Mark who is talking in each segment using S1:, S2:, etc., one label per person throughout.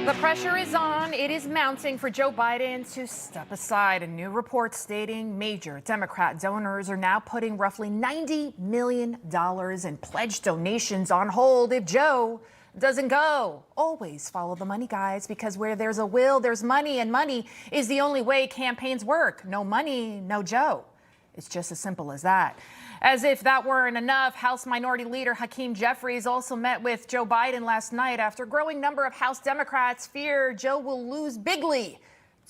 S1: The pressure is on. It is mounting for Joe Biden to step aside. A new report stating major Democrat donors are now putting roughly $90 million in pledged donations on hold if Joe doesn't go. Always follow the money, guys, because where there's a will, there's money, and money is the only way campaigns work. No money, no Joe. It's just as simple as that. As if that weren't enough, House Minority Leader Hakeem Jeffries also met with Joe Biden last night after a growing number of House Democrats fear Joe will lose bigly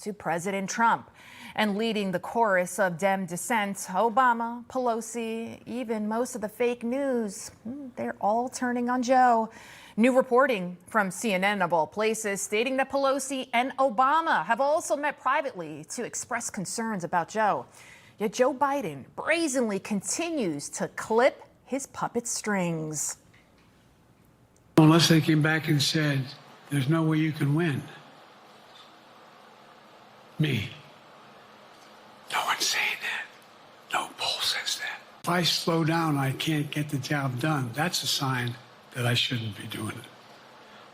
S1: to President Trump. And leading the chorus of Dem dissent, Obama, Pelosi, even most of the fake news, they're all turning on Joe. New reporting from CNN of all places stating that Pelosi and Obama have also met privately to express concerns about Joe. Yet Joe Biden brazenly continues to clip his puppet strings.
S2: Unless they came back and said, there's no way you can win. Me. No one's saying that. No poll says that. If I slow down, I can't get the job done. That's a sign that I shouldn't be doing it.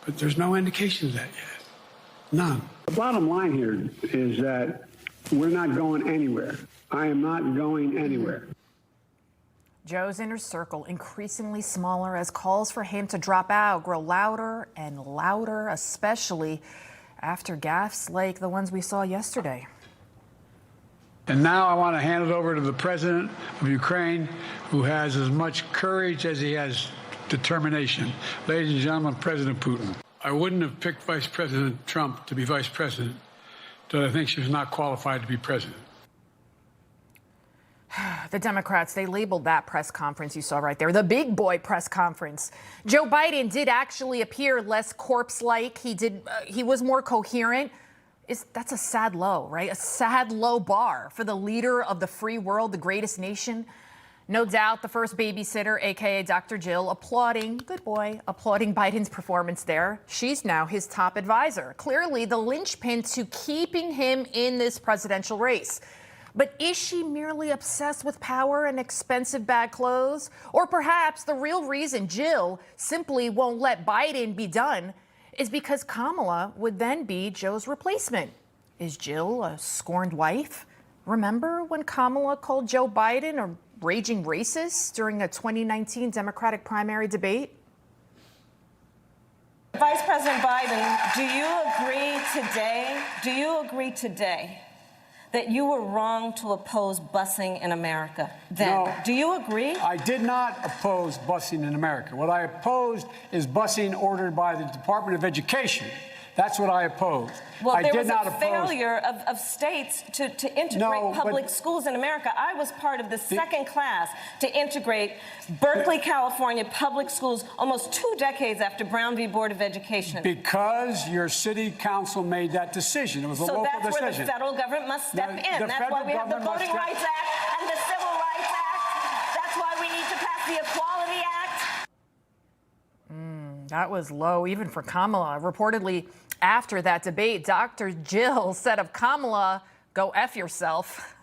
S2: But there's no indication of that yet. None.
S3: The bottom line here is that we're not going anywhere. I am not going anywhere.
S1: Joe's inner circle increasingly smaller as calls for him to drop out grow louder and louder, especially after gaffes like the ones we saw yesterday.
S2: And now I want to hand it over to the president of Ukraine, who has as much courage as he has determination. Ladies and gentlemen, President Putin. I wouldn't have picked Vice President Trump to be vice president, but I think she was not qualified to be president.
S1: The Democrats, they labeled that press conference you saw right there the big boy press conference. Joe Biden did actually appear less corpse-like. He was more coherent. That's a sad low, right? A sad low bar for the leader of the free world, the greatest nation. No doubt the first babysitter, a.k.a. Dr. Jill, applauding Biden's performance there. She's now his top advisor. Clearly the linchpin to keeping him in this presidential race. But is she merely obsessed with power and expensive bad clothes? Or perhaps the real reason Jill simply won't let Biden be done is because Kamala would then be Joe's replacement. Is Jill a scorned wife? Remember when Kamala called Joe Biden a raging racist during a 2019 Democratic primary debate?
S4: Vice President Biden, do you agree today that you were wrong to oppose busing in America then?
S2: No,
S4: do you agree?
S2: I did not oppose busing in America. What I opposed is busing ordered by the Department of Education. That's what I opposed.
S4: Well,
S2: I
S4: there
S2: did
S4: was
S2: not
S4: a
S2: oppose
S4: failure of states to integrate public schools in America. I was part of the second class to integrate Berkeley, California public schools almost 2 decades after Brown v. Board of Education.
S2: Because your city council made that decision. It was a local decision.
S4: So that's where the federal government must step in. That's why we have the Voting Rights Act and the Civil Rights Act. That's why we need to pass the Equality Act.
S1: That was low, even for Kamala. Reportedly, after that debate, Dr. Jill said of Kamala, "Go F yourself."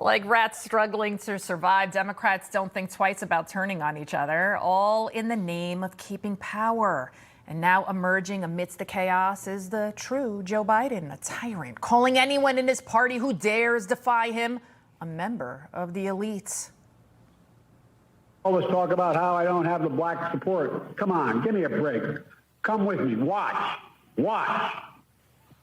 S1: Like rats struggling to survive, Democrats don't think twice about turning on each other, all in the name of keeping power. And now emerging amidst the chaos is the true Joe Biden, a tyrant, calling anyone in his party who dares defy him a member of the elites.
S3: Always talk about how I don't have the black support. Come on, give me a break. Come with me. Watch.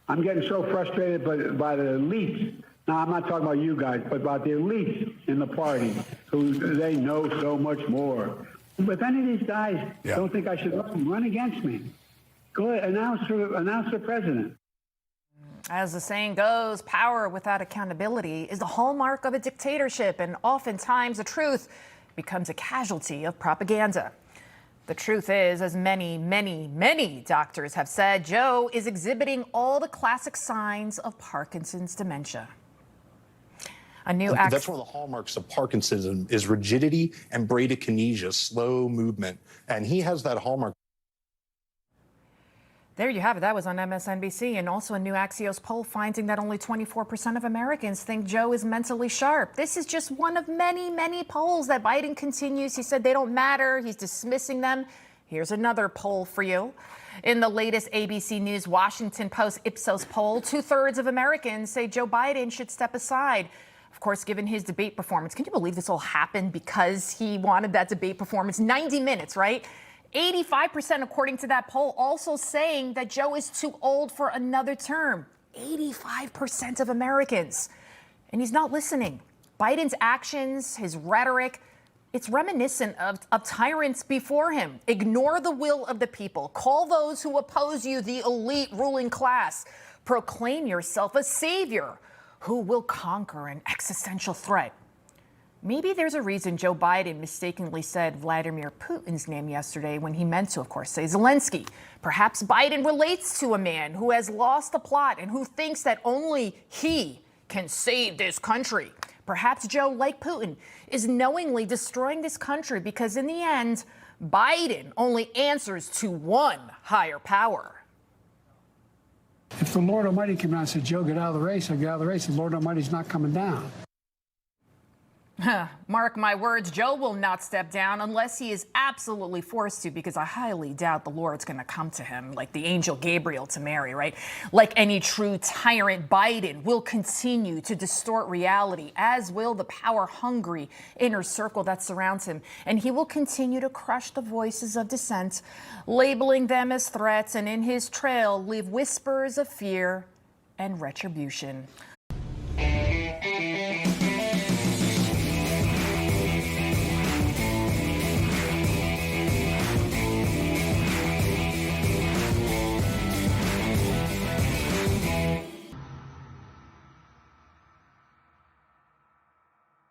S3: I'm getting so frustrated by the elites. Now, I'm not talking about you guys, but about the elites in the party who they know so much more. If any of these guys don't think I should run against me, go ahead, announce for president.
S1: As the saying goes, power without accountability is the hallmark of a dictatorship, and oftentimes the truth becomes a casualty of propaganda. The truth is, as many doctors have said, Joe is exhibiting all the classic signs of Parkinson's dementia.
S5: That's one of the hallmarks of Parkinson's is rigidity and bradykinesia, slow movement. And he has that hallmark.
S1: There you have it. That was on MSNBC. And also a new Axios poll finding that only 24% of Americans think Joe is mentally sharp. This is just one of many polls that Biden continues. He said they don't matter. He's dismissing them. Here's another poll for you. In the latest ABC News Washington Post Ipsos poll, 2/3 of Americans say Joe Biden should step aside. Of course, given his debate performance, can you believe this all happened because he wanted that debate performance? 90 minutes, right? 85%, according to that poll, also saying that Joe is too old for another term. 85% of Americans. And he's not listening. Biden's actions, his rhetoric, it's reminiscent of tyrants before him. Ignore the will of the people. Call those who oppose you the elite ruling class. Proclaim yourself a savior who will conquer an existential threat. Maybe there's a reason Joe Biden mistakenly said Vladimir Putin's name yesterday when he meant to, of course, say Zelensky. Perhaps Biden relates to a man who has lost the plot and who thinks that only he can save this country. Perhaps Joe, like Putin, is knowingly destroying this country because in the end, Biden only answers to one higher power.
S3: If the Lord Almighty came out and said, Joe, get out of the race, I'll get out of the race, the Lord Almighty's not coming down.
S1: Mark my words, Joe will not step down unless he is absolutely forced to, because I highly doubt the Lord's going to come to him like the angel Gabriel to Mary, right? Like any true tyrant, Biden will continue to distort reality, as will the power-hungry inner circle that surrounds him. And he will continue to crush the voices of dissent, labeling them as threats, and in his trail leave whispers of fear and retribution.